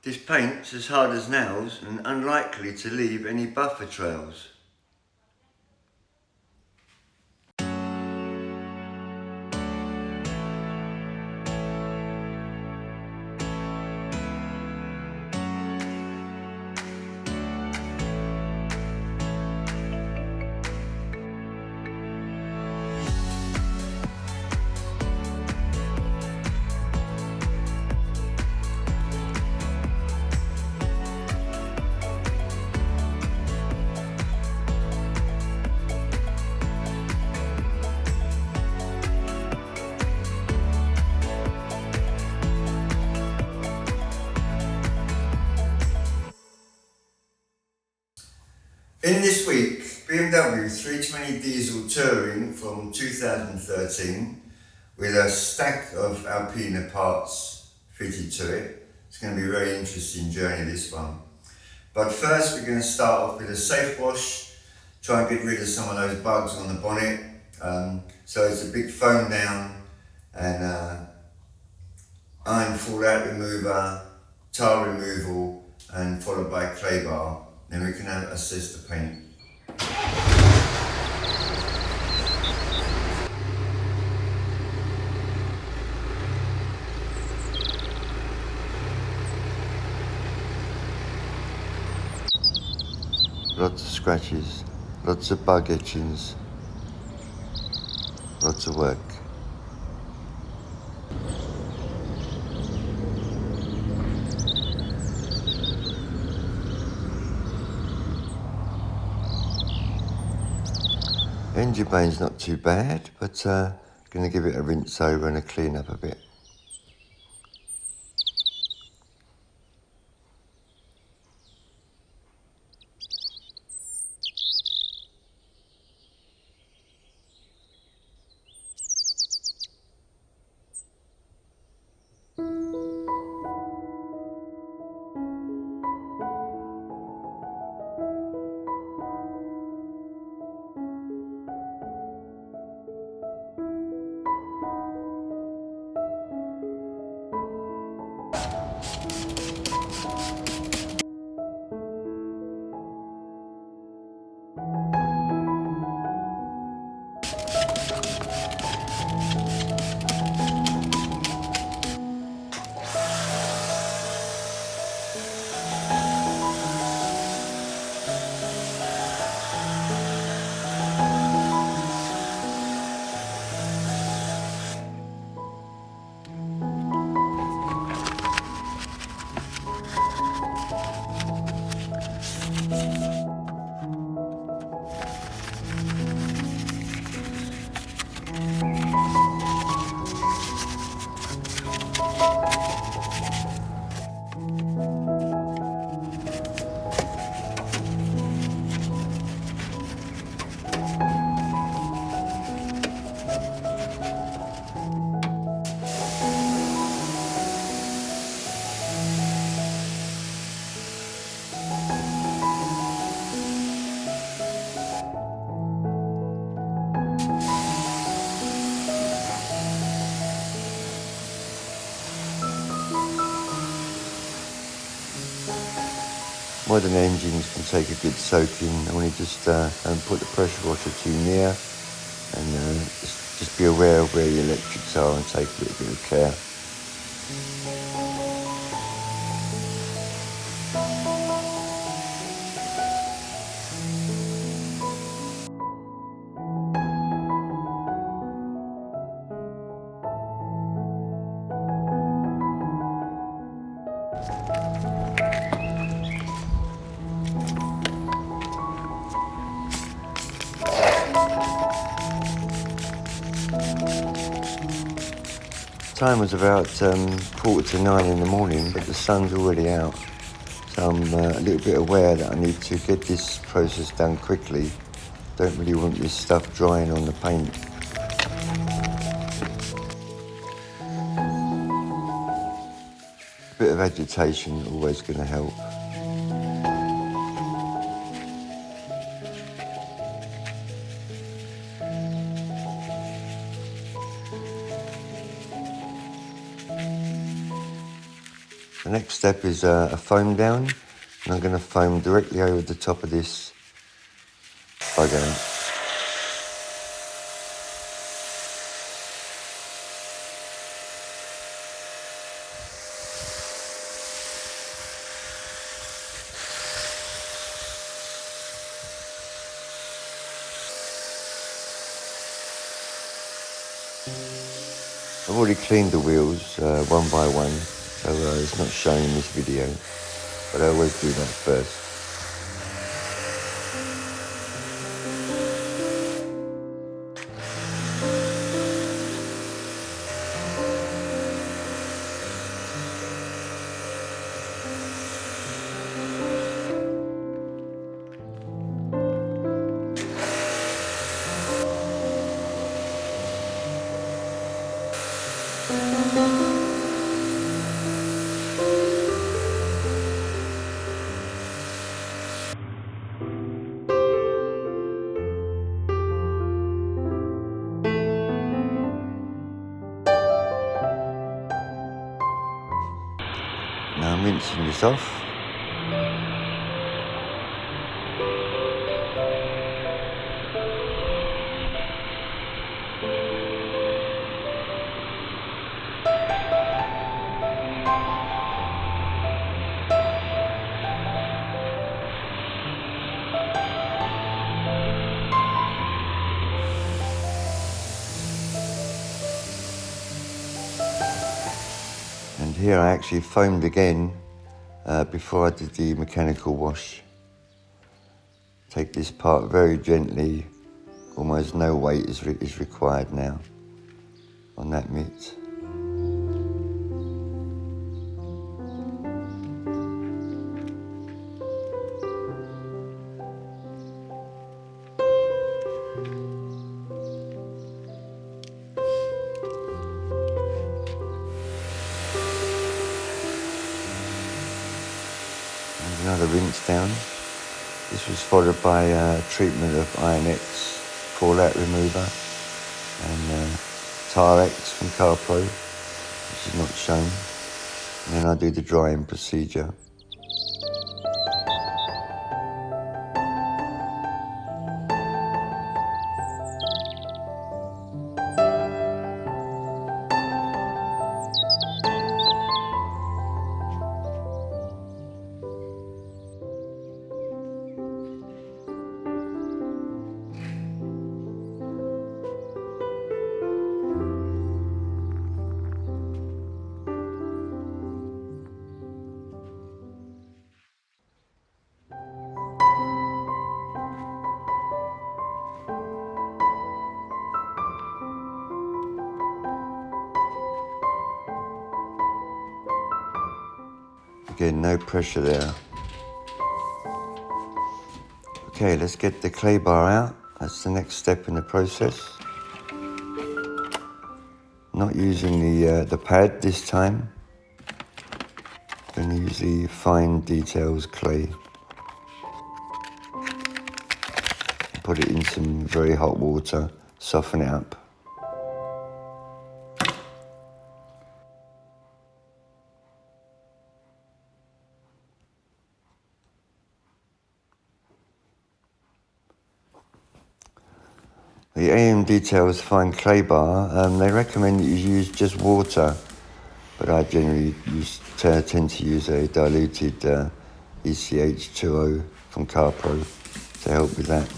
This paint's as hard as nails and unlikely to leave any buffer trails. In this week, BMW 320 diesel touring from 2013 with a stack of Alpina parts fitted to it. It's going to be a very interesting journey, this one. But first we're going to start off with a safe wash, try and get rid of some of those bugs on the bonnet. So it's a big foam down and iron fallout remover, tar removal, and followed by a clay bar. Then we can assess the paint. Lots of scratches, lots of bug etchings, lots of work. Engine bay's not too bad, but going to give it a rinse over and a clean up a bit. Modern engines can take a good soaking. Only just don't put the pressure washer too near, and just be aware of where your electrics are and take a little bit of care. Time was about 8:45 in the morning, but the sun's already out, so I'm a little bit aware that I need to get this process done quickly. Don't really want this stuff drying on the paint. A bit of agitation always going to help. The next step is a foam down, and I'm going to foam directly over the top of this bugger. I've already cleaned the wheels one by one, so it's not showing in this video, but I always do that first. Now I'm rinsing this off. And here I actually foamed again before I did the mechanical wash. Take this part very gently, almost no weight is required now on that mitt. Another rinse down. This was followed by treatment of Iron-X fallout remover and Tar-X from Carpro, which is not shown. And then I do the drying procedure. Again, no pressure there. Okay, let's get the clay bar out. That's the next step in the process. Not using the pad this time. I'm going to use the fine details clay. Put it in some very hot water, soften it up. The AM Details Fine Clay Bar, they recommend that you use just water, but I generally tend to use a diluted ECH2O from Carpro to help with that.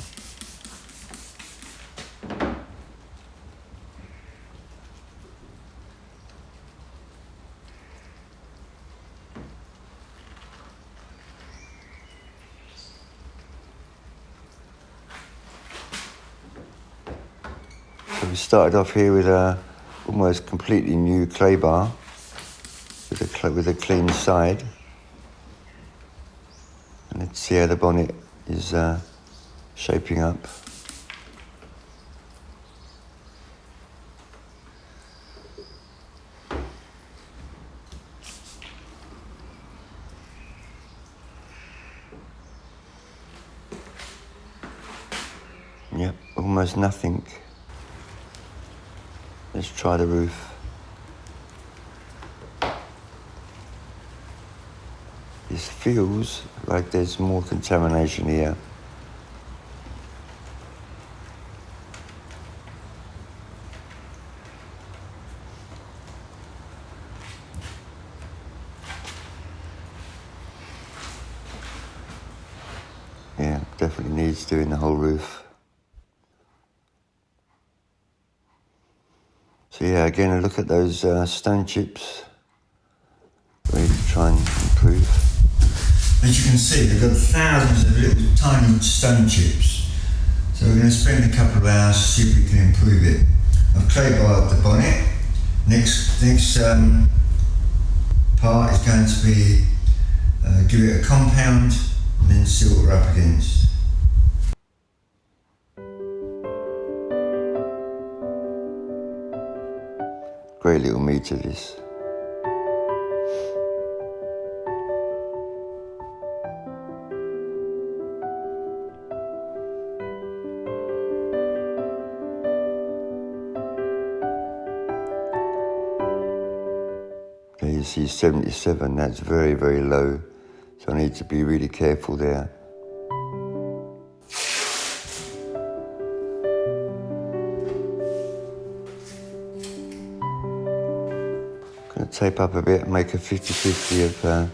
So we started off here with a almost completely new clay bar with a clean side. And let's see how the bonnet is shaping up. Yep, almost nothing. Let's try the roof. This feels like there's more contamination here. Yeah, definitely needs doing the whole roof. So yeah, again, a look at those stone chips. Ready to try and improve. As you can see, they've got thousands of little tiny stone chips. So we're going to spend a couple of hours to see if we can improve it. I've clay barred the bonnet. Next part is going to be give it a compound and then see what we're up against. Great little meter this. There you see 77, that's very, very low. So I need to be really careful there. Going to tape up a bit and make a 50-50 of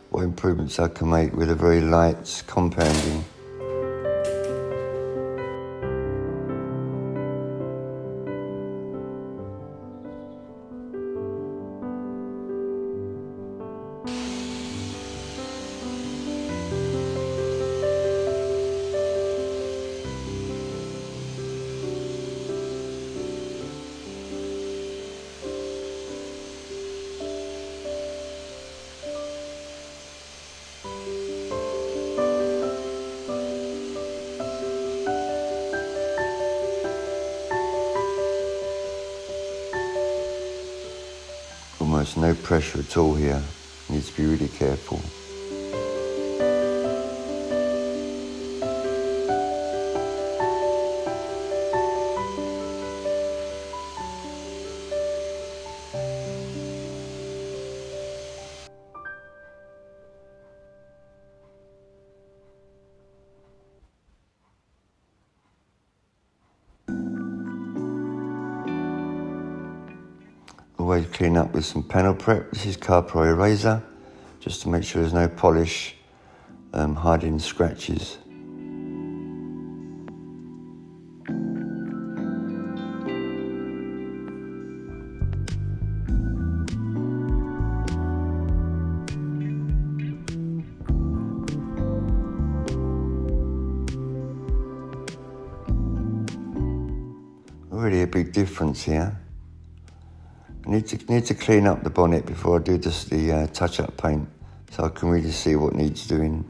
what improvements I can make with a very light compounding. Almost no pressure at all here. Need to be really careful. Always clean up with some panel prep. This is Carpro eraser, just to make sure there's no polish hiding scratches. Already a big difference here. I need to clean up the bonnet before I do the touch-up paint, so I can really see what needs doing.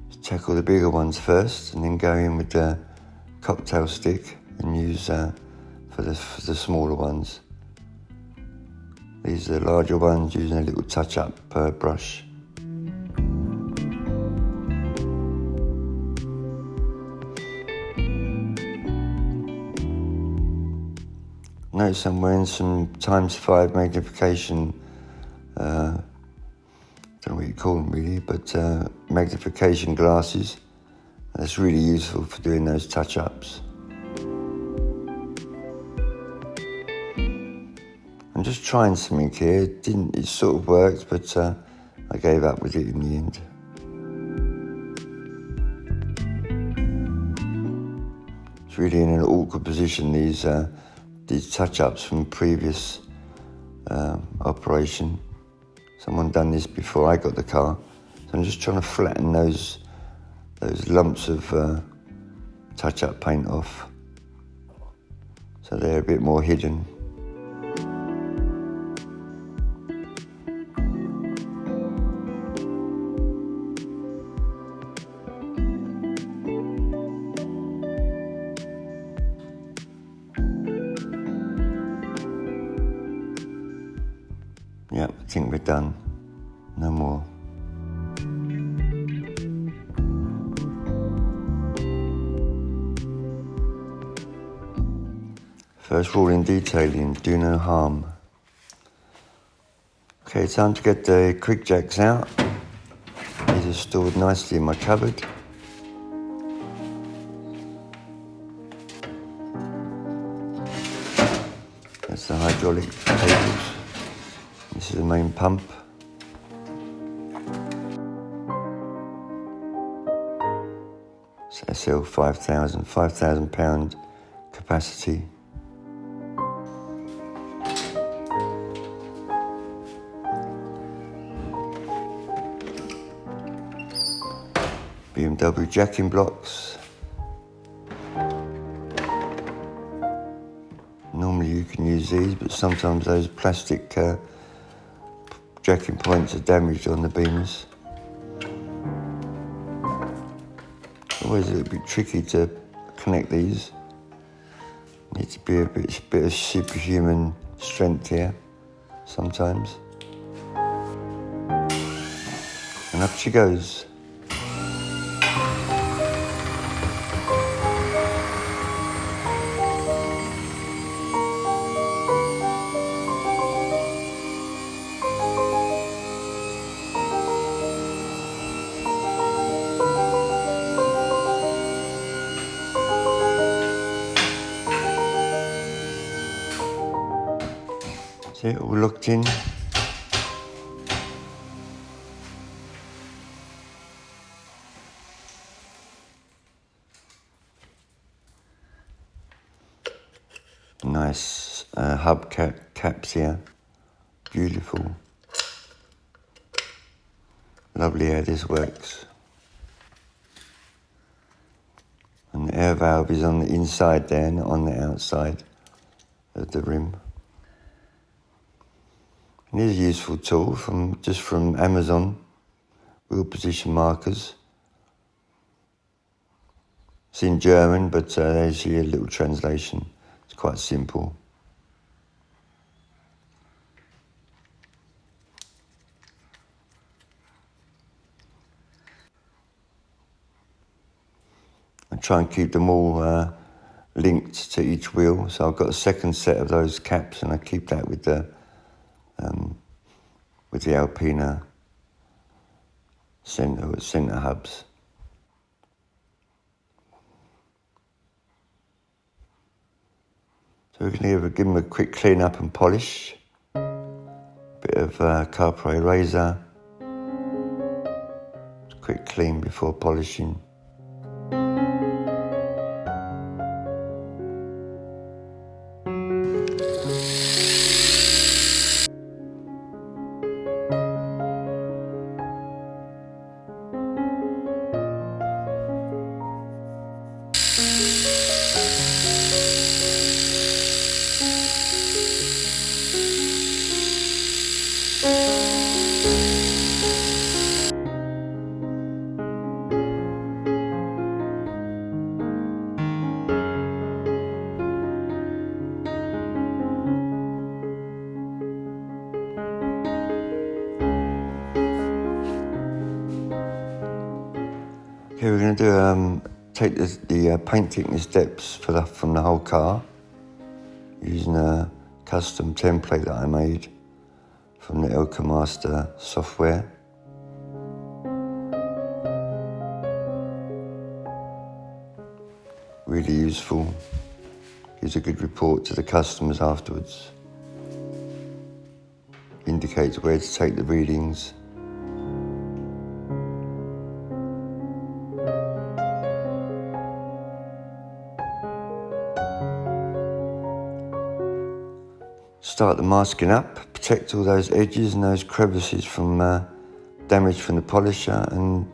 Let's tackle the bigger ones first, and then go in with the cocktail stick and use for the smaller ones. These are the larger ones, using a little touch-up brush. Notice I'm wearing some ×5 magnification, don't know what you call them really, but magnification glasses. That's really useful for doing those touch-ups. I'm just trying something here. It sort of worked, but I gave up with it in the end. It's really in an awkward position, these touch-ups from previous operation. Someone done this before I got the car, so I'm just trying to flatten those lumps of touch-up paint off, so they're a bit more hidden. Yep, I think we're done. No more. First rule in detailing, do no harm. Okay, time to get the quick jacks out. These are stored nicely in my cupboard. That's the hydraulic cables. This is the main pump. It's SL 5,000 pound capacity. BMW jacking blocks. Normally you can use these, but sometimes those plastic jacking points are damaged on the beams. Always a little bit tricky to connect these. Need to be a bit of superhuman strength here sometimes. And up she goes. See it all locked in. Nice hub caps here. Beautiful. Lovely how this works. And the air valve is on the inside there, not on the outside of the rim. It is a useful tool from Amazon, wheel position markers. It's in German, but there's here a little translation. It's quite simple. I try and keep them all linked to each wheel, so I've got a second set of those caps, and I keep that with the Alpina center hubs. So we're going to give them a quick clean up and polish. Bit of Carpro eraser. Quick clean before polishing. Okay, we're going to take the paint thickness depths from the whole car using a custom template that I made from the Master software. Really useful. Gives a good report to the customers afterwards. Indicates where to take the readings. Start the masking up, protect all those edges and those crevices from damage from the polisher, and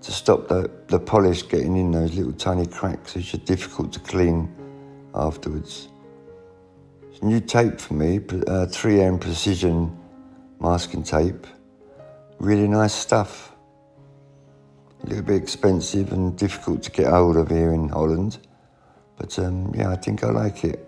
to stop the polish getting in those little tiny cracks which are difficult to clean afterwards. It's new tape for me, 3M precision masking tape. Really nice stuff. A little bit expensive and difficult to get hold of here in Holland, but yeah, I think I like it.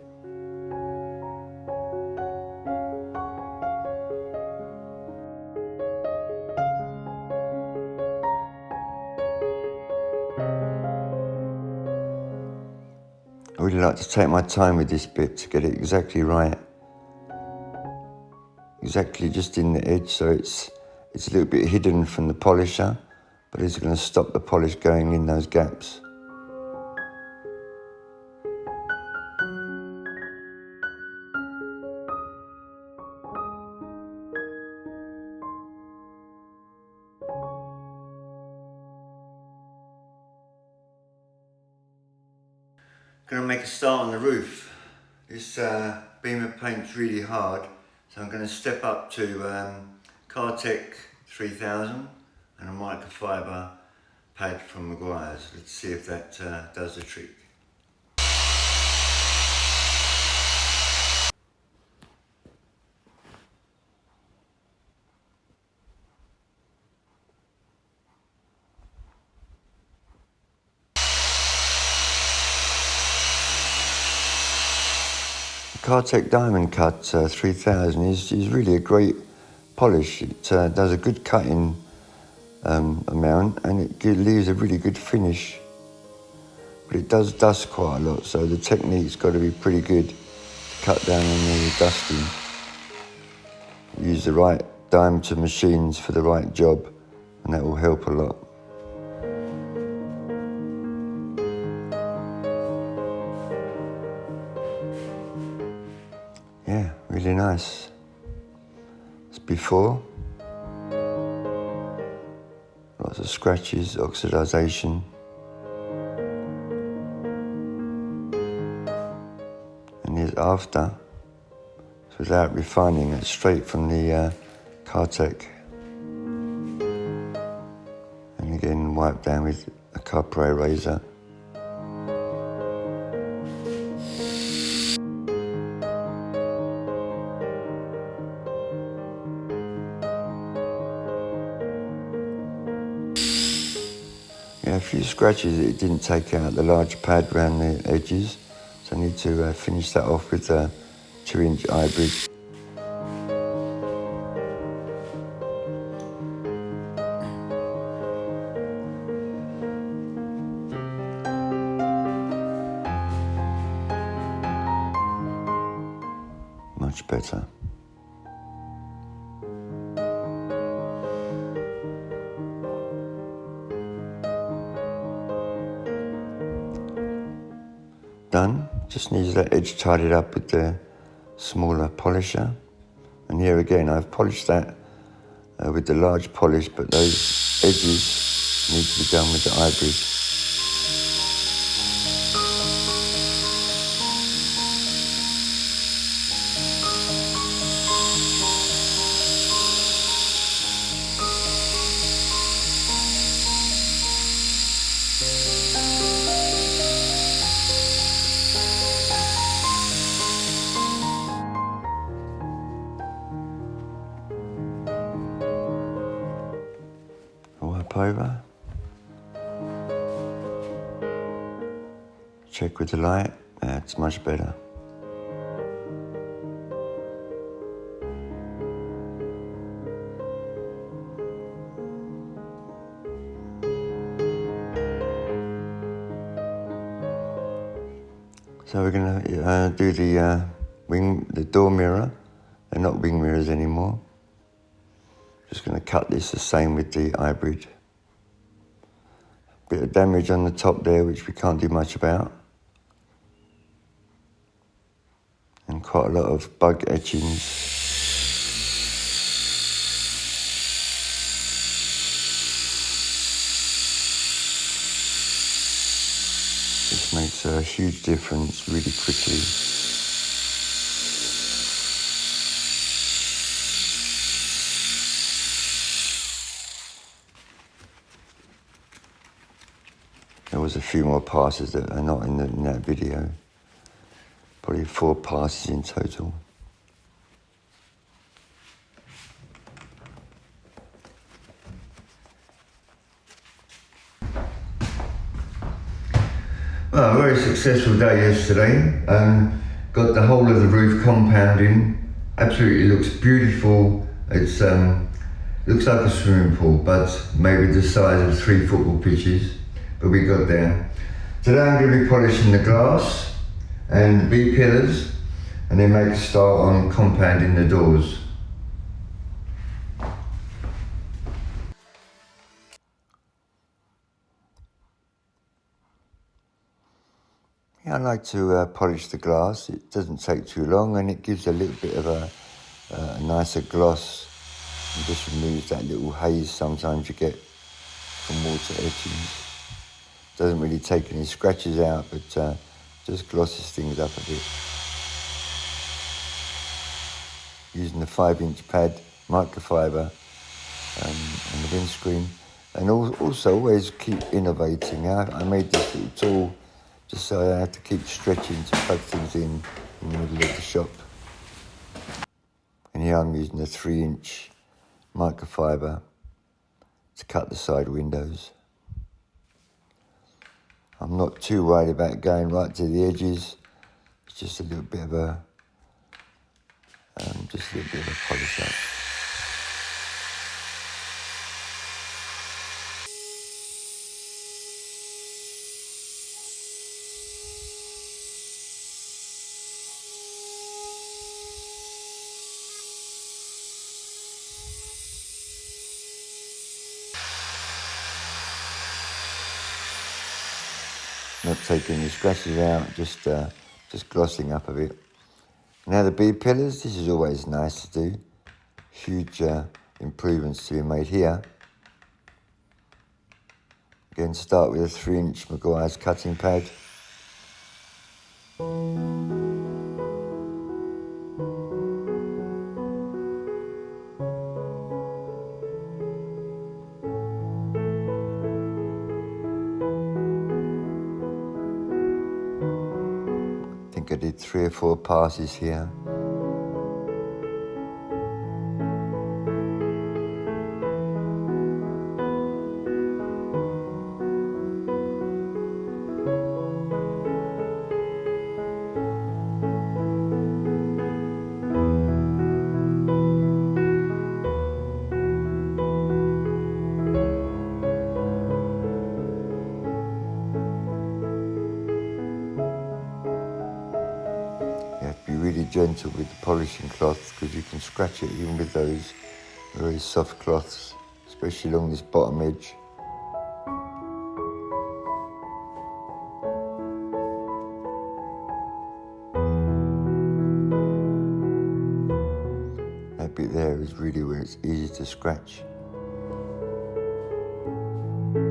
really like to take my time with this bit to get it exactly right. Exactly just in the edge, so it's a little bit hidden from the polisher, but it's going to stop the polish going in those gaps. Going to make a start on the roof. This beam of paint's really hard, so I'm going to step up to Cquartz 3000 and a microfiber pad from Cquartz. Let's see if that does the trick. Cquartz Diamond Cut 3000 is really a great polish. It does a good cutting amount, and it leaves a really good finish. But it does dust quite a lot, so the technique's got to be pretty good to cut down on the dusting. Use the right diameter machines for the right job, and that will help a lot. Yeah, really nice. It's before. Lots of scratches, oxidization. And here's after. It's without refining, it's straight from the Cquartz. And again, wiped down with a Carpro razor. Yeah, a few scratches it didn't take out the large pad around the edges, so I need to finish that off with a 2-inch hybrid. Much better. Done. Just needs that edge tidied up with the smaller polisher. And here again, I've polished that with the large polish, but those edges need to be done with the hybrid. Wipe over. Check with the light. It's much better. So we're going to do the door mirror. They're not wing mirrors anymore. Just going to cut this the same with the hybrid. Bit of damage on the top there, which we can't do much about. And quite a lot of bug etchings. This makes a huge difference really quickly. There was a few more passes that are not in that video. Probably 4 passes in total. Well, a very successful day yesterday. Got the whole of the roof compounding. Absolutely looks beautiful. It's looks like a swimming pool, but maybe the size of 3 football pitches. But we got there. Today I'm going to be polishing the glass. and B-pillars, and then make a start on compounding the doors. Yeah, I like to polish the glass. It doesn't take too long and it gives a little bit of a nicer gloss and just removes that little haze sometimes you get from water etchings. Doesn't really take any scratches out, but just glosses things up a bit. Using the 5-inch pad, microfiber, on the windscreen. And also always keep innovating. I made this little tool just so I had to keep stretching to plug things in the middle of the shop. And here I'm using a 3-inch microfiber to cut the side windows. I'm not too worried about going right to the edges. It's just a little bit of a polish up. Not taking any scratches out, just glossing up a bit. Now the B-pillars, this is always nice to do. Huge improvements to be made here. Again, start with a 3-inch Meguiar's cutting pad. I think I did 3 or 4 passes here. Really gentle with the polishing cloth because you can scratch it even with those very soft cloths, especially along this bottom edge. That bit there is really where it's easy to scratch. I'm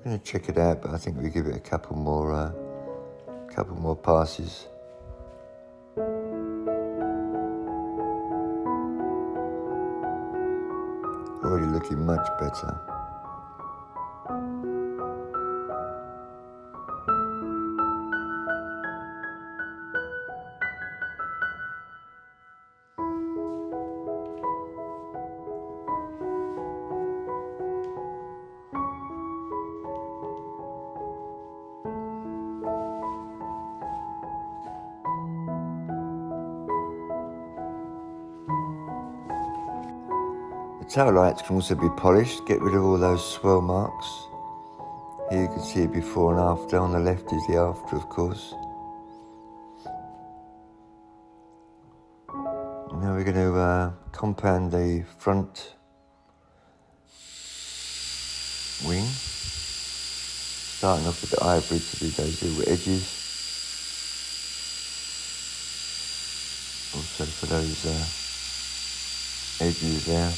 going to check it out, but I think we give it a couple more passes. Already looking much better. The tail lights can also be polished, get rid of all those swirl marks. Here you can see it before and after. On the left is the after, of course. Now we're going to compound the front wing, starting off with the ivory to do those little edges. Also for those edges there.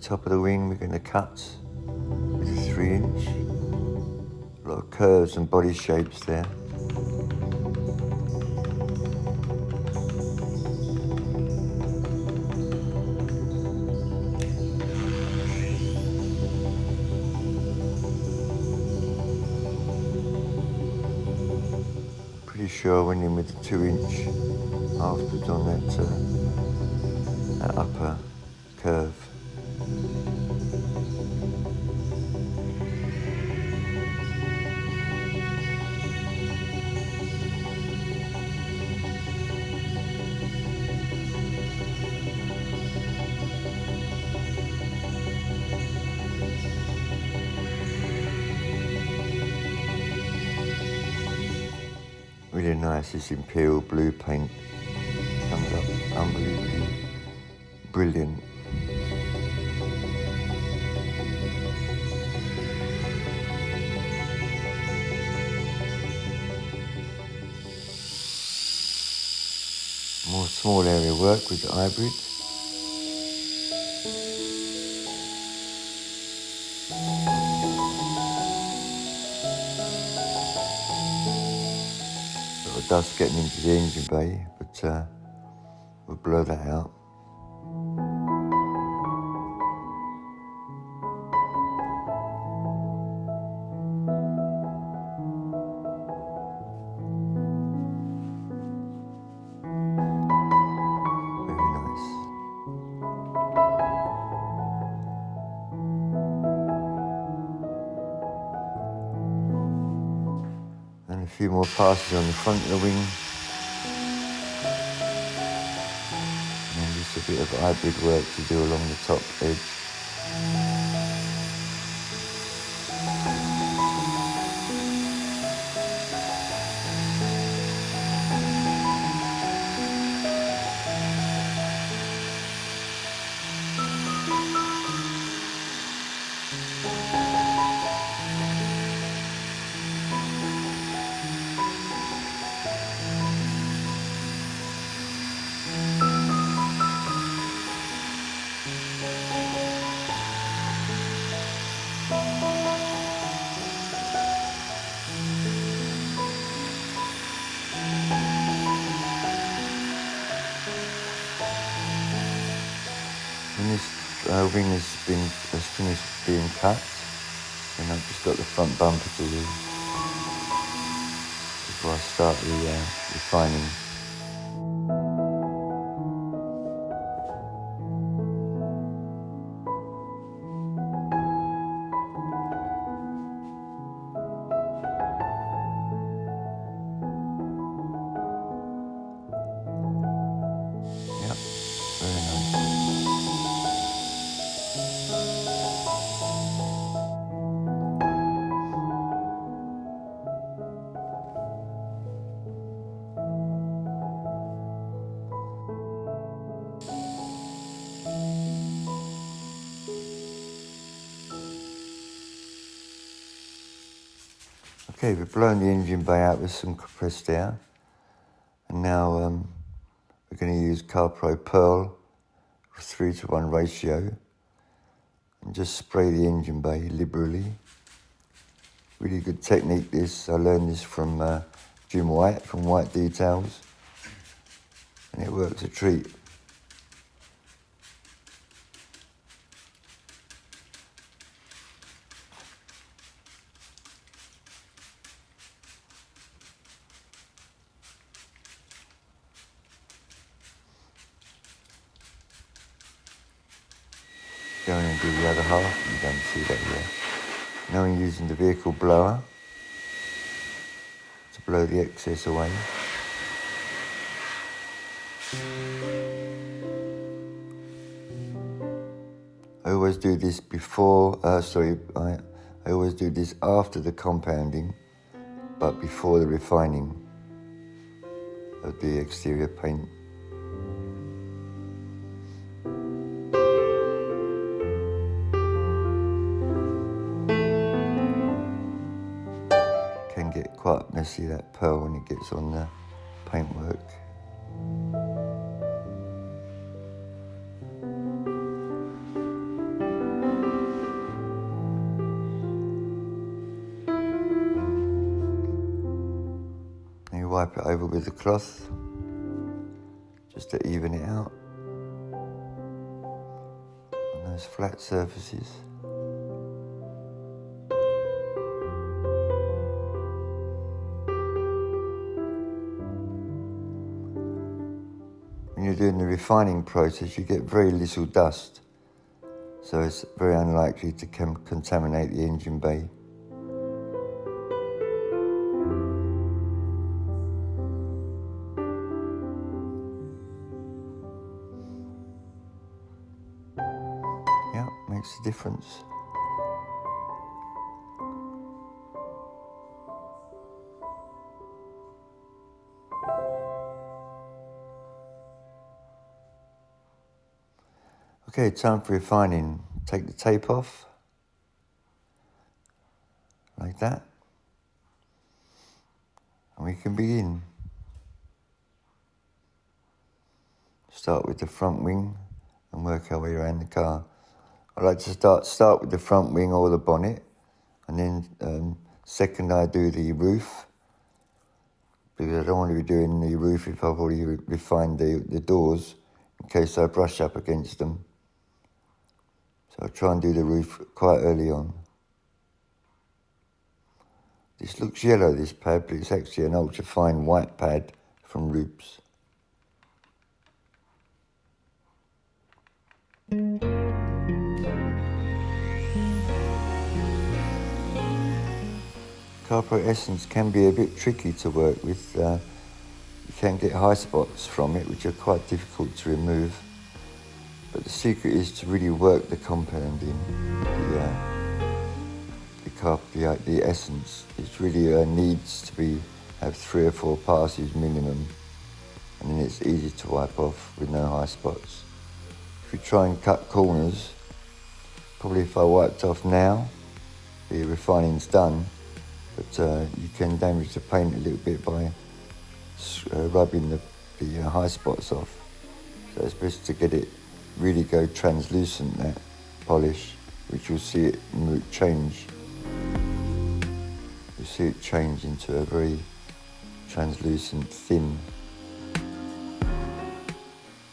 Top of the wing we're going to cut with a 3-inch. A lot of curves and body shapes there. Pretty sure I went in with the 2-inch afterwards on that upper curve. Really nice, this Imperial Blue paint comes up unbelievably brilliant. More small area work with the hybrid. Sort of dust getting into the engine bay, but we'll blur that out. And a few more passes on the front of the wing. And just a bit of hybrid work to do along the top edge. When this wing has finished being cut, and I've just got the front bumper to do before I start the refining. Yep, very nice. Okay, we've blown the engine bay out with some compressed air, and now we're going to use Carpro Pearl 3:1 ratio and just spray the engine bay liberally. Really good technique this. I learned this from Jim White from White Details, and it works a treat. Going and do the other half, you don't see that here. Now I'm using the vehicle blower to blow the excess away. I always do this I always do this after the compounding, but before the refining of the exterior paint. Can get quite messy, that pearl, when it gets on the paintwork. And you wipe it over with a cloth just to even it out on those flat surfaces. When you're doing the refining process, you get very little dust, so it's very unlikely to contaminate the engine bay. Yeah, makes a difference. Okay, time for refining. Take the tape off, like that, and we can begin. Start with the front wing and work our way around the car. I like to start with the front wing or the bonnet, and then second I do the roof, because I don't want to be doing the roof if I've already refined the doors, in case I brush up against them. So I try and do the roof quite early on. This looks yellow, this pad, but it's actually an ultra fine white pad from Roops. Carpro Essence can be a bit tricky to work with. You can get high spots from it, which are quite difficult to remove. But the secret is to really work the compound in, the essence. It really needs to have 3 or 4 passes minimum, and then it's easy to wipe off with no high spots. If you try and cut corners, probably if I wiped off now, the refining's done, but you can damage the paint a little bit by rubbing the high spots off. So it's best to get it really go translucent, that polish, which you'll see it change. You'll see it change into a very translucent, thin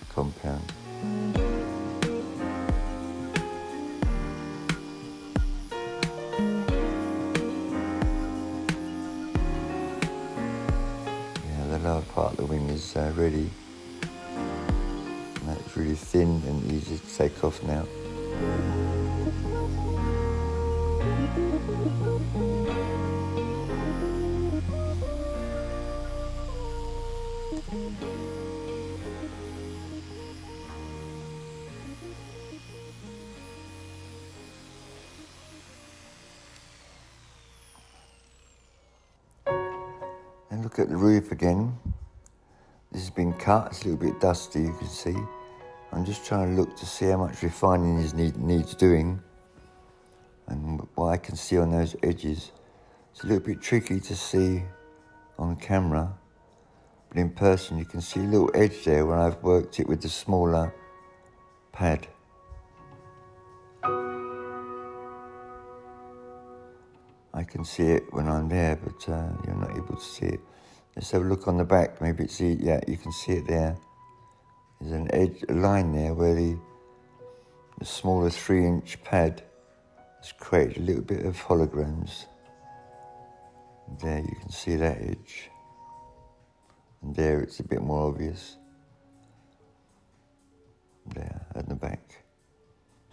compound. The lower part of the wing is ready. And that's really thin and easy to take off now. And look at the roof again. This has been cut, it's a little bit dusty, you can see. I'm just trying to look to see how much refining needs doing, and what I can see on those edges. It's a little bit tricky to see on camera, but in person you can see a little edge there when I've worked it with the smaller pad. I can see it when I'm there, but you're not able to see it. Let's have a look on the back. Maybe it's yeah, you can see it there. There's an edge, a line there where the smaller 3-inch pad has created a little bit of holograms. There you can see that edge. And there it's a bit more obvious. There at the back.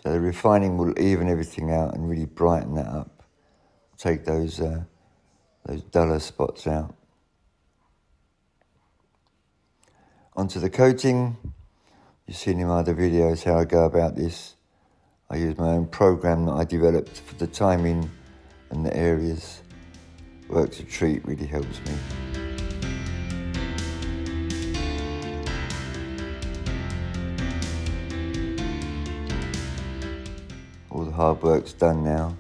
So the refining will even everything out and really brighten that up. Take those duller spots out. Onto the coating. You've seen in my other videos how I go about this. I use my own program that I developed for the timing and the areas. Works a treat, really helps me. All the hard work's done now.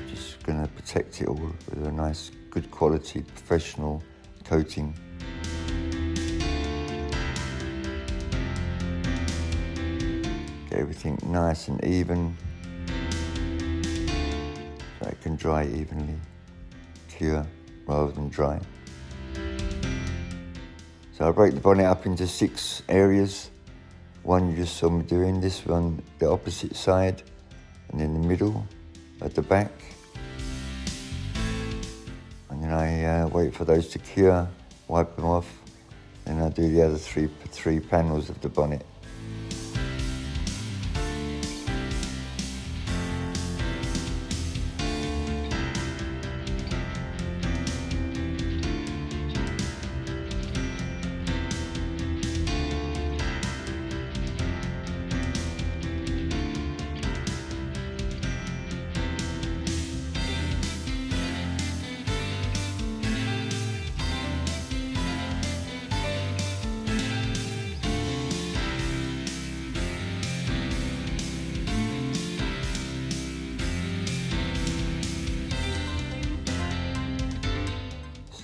Just going to protect it all with a nice, good quality, professional coating. Get everything nice and even, so it can dry evenly, cure rather than dry. So I break the bonnet up into 6 areas. One you just saw me doing, this one the opposite side, and in the middle at the back. And then I wait for those to cure, wipe them off, and I do the other three panels of the bonnet.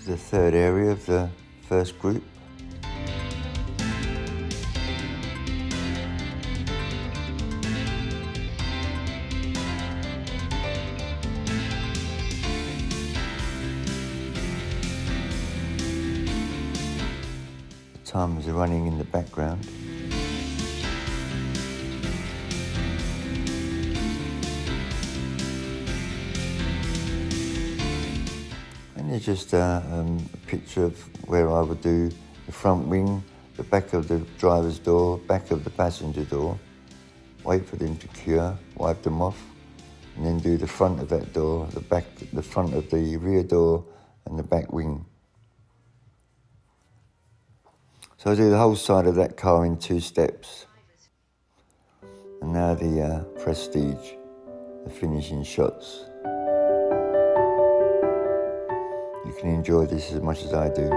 is the third area of the first group. The timers are running in the background. It's just a picture of where I would do the front wing, the back of the driver's door, back of the passenger door, wait for them to cure, wipe them off, and then do the front of that door, the front of the rear door and the back wing. So I do the whole side of that car in 2 steps. And now the Prestige, the finishing shots. You can enjoy this as much as I do.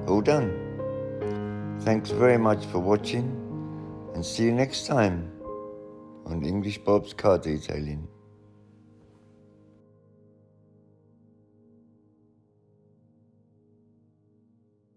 All done. Thanks very much for watching, and see you next time on English Bob's Car Detailing.